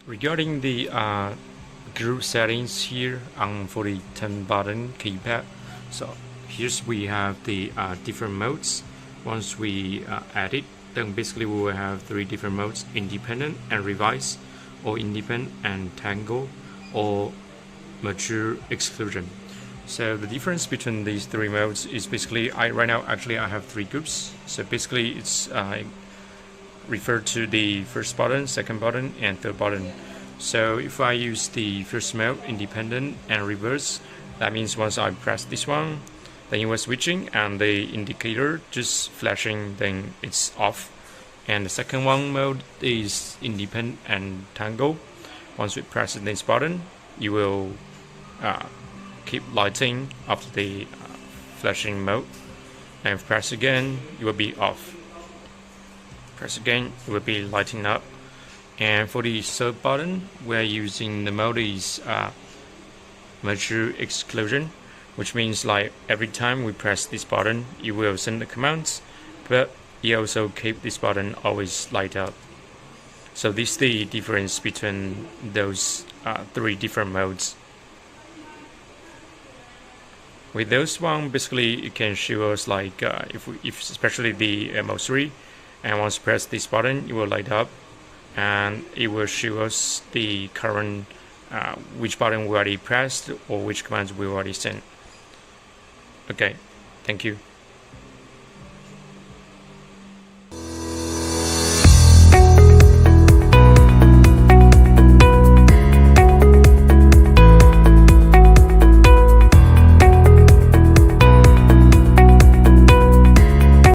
Regarding the group settings here for the 10 button keypad, so here's we have the different modes. Once we add it, then basically we will have three different modes: independent and revise, or independent and tangle, or mature exclusion. So the difference between these three modes is basically right now I have three groups. So basically it's refer to the first button, second button, and third button. So if I use the first mode, independent and reverse, that means once I press this one, then it was switching and the indicator just flashing, then it's off. And the second one mode is independent and tangle. Once we press this button, you will keep lighting after the flashing mode, and press again, it will be off. Press again, it will be lighting up. And for the third button, we're using the mode is mature exclusion, which means like every time we press this button, it will send the commands, but it also keep this button always light up. So this is the difference between those three different modes. With those one, basically it can show us like if especially the mode 3, and once press this button, it will light up, and it will show us the current which button we already pressed or which commands we already sent. Okay, thank you.